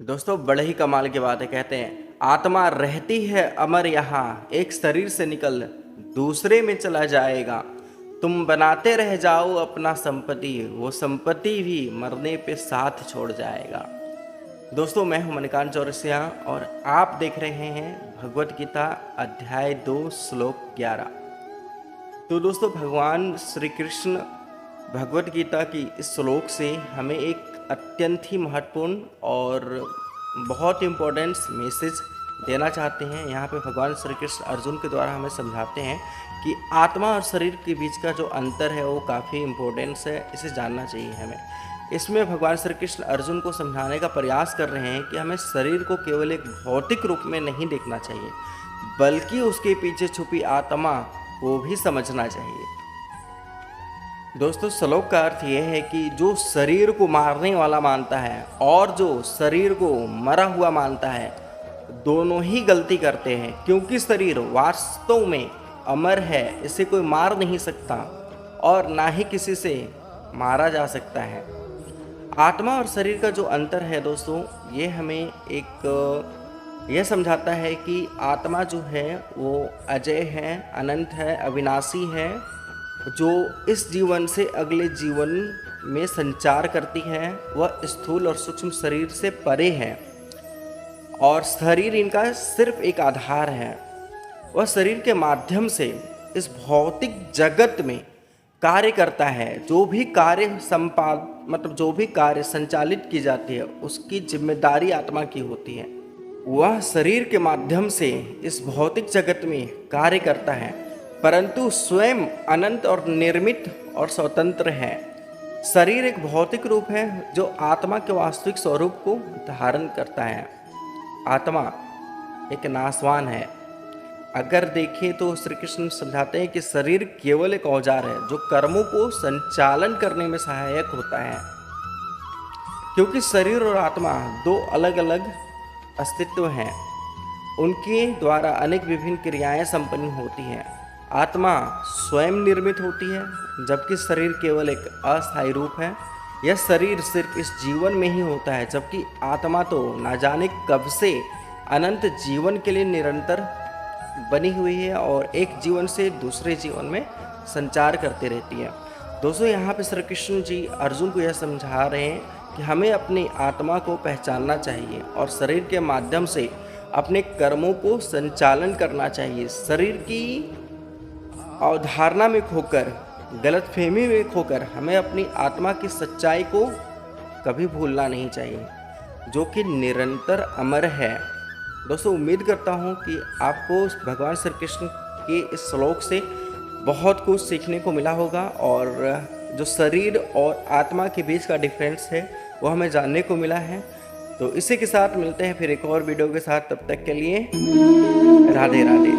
दोस्तों बड़े ही कमाल की बात है। कहते हैं आत्मा रहती है अमर यहाँ, एक शरीर से निकल दूसरे में चला जाएगा। तुम बनाते रह जाओ अपना संपत्ति, वो संपत्ति भी मरने पे साथ छोड़ जाएगा। दोस्तों मैं हूं मणिकांत चौरसिया और आप देख रहे हैं भगवत गीता अध्याय 2 श्लोक 11। तो दोस्तों भगवान श्री कृष्ण भगवत गीता की इस श्लोक से हमें एक अत्यंत ही महत्वपूर्ण और बहुत इम्पोर्टेंट मैसेज देना चाहते हैं। यहाँ पे भगवान श्री कृष्ण अर्जुन के द्वारा हमें समझाते हैं कि आत्मा और शरीर के बीच का जो अंतर है वो काफ़ी इम्पोर्टेंस है, इसे जानना चाहिए हमें। इसमें भगवान श्री कृष्ण अर्जुन को समझाने का प्रयास कर रहे हैं कि हमें शरीर को केवल एक भौतिक रूप में नहीं देखना चाहिए, बल्कि उसके पीछे छुपी आत्मा को भी समझना चाहिए। दोस्तों श्लोक का अर्थ यह है कि जो शरीर को मारने वाला मानता है और जो शरीर को मरा हुआ मानता है, दोनों ही गलती करते हैं, क्योंकि शरीर वास्तव में अमर है, इसे कोई मार नहीं सकता और ना ही किसी से मारा जा सकता है। आत्मा और शरीर का जो अंतर है दोस्तों, ये हमें एक यह समझाता है कि आत्मा जो है वो अजय है, अनंत है, अविनाशी है, जो इस जीवन से अगले जीवन में संचार करती है। वह स्थूल और सूक्ष्म शरीर से परे है और शरीर इनका सिर्फ एक आधार है। वह शरीर के माध्यम से इस भौतिक जगत में कार्य करता है। जो भी कार्य जो भी कार्य संचालित की जाती है उसकी जिम्मेदारी आत्मा की होती है। वह शरीर के माध्यम से इस भौतिक जगत में कार्य करता है, परंतु स्वयं अनंत और निर्मित और स्वतंत्र है। शरीर एक भौतिक रूप है जो आत्मा के वास्तविक स्वरूप को धारण करता है। आत्मा एक नाशवान है। अगर देखें तो श्री कृष्ण समझाते हैं कि शरीर केवल एक औजार है जो कर्मों को संचालन करने में सहायक होता है, क्योंकि शरीर और आत्मा दो अलग अलग अस्तित्व हैं। उनके द्वारा अनेक विभिन्न क्रियाएं संपन्न होती हैं। आत्मा स्वयं निर्मित होती है, जबकि शरीर केवल एक अस्थायी रूप है। यह शरीर सिर्फ इस जीवन में ही होता है, जबकि आत्मा तो ना जाने कब से अनंत जीवन के लिए निरंतर बनी हुई है और एक जीवन से दूसरे जीवन में संचार करती रहती है। दोस्तों यहाँ पे श्री कृष्ण जी अर्जुन को यह समझा रहे हैं कि हमें अपनी आत्मा को पहचानना चाहिए और शरीर के माध्यम से अपने कर्मों को संचालन करना चाहिए। शरीर की अवधारणा में खोकर, गलतफहमी में खोकर हमें अपनी आत्मा की सच्चाई को कभी भूलना नहीं चाहिए, जो कि निरंतर अमर है। दोस्तों उम्मीद करता हूँ कि आपको भगवान श्री कृष्ण के इस श्लोक से बहुत कुछ सीखने को मिला होगा और जो शरीर और आत्मा के बीच का डिफरेंस है वो हमें जानने को मिला है। तो इसी के साथ मिलते हैं फिर एक और वीडियो के साथ। तब तक के लिए राधे राधे।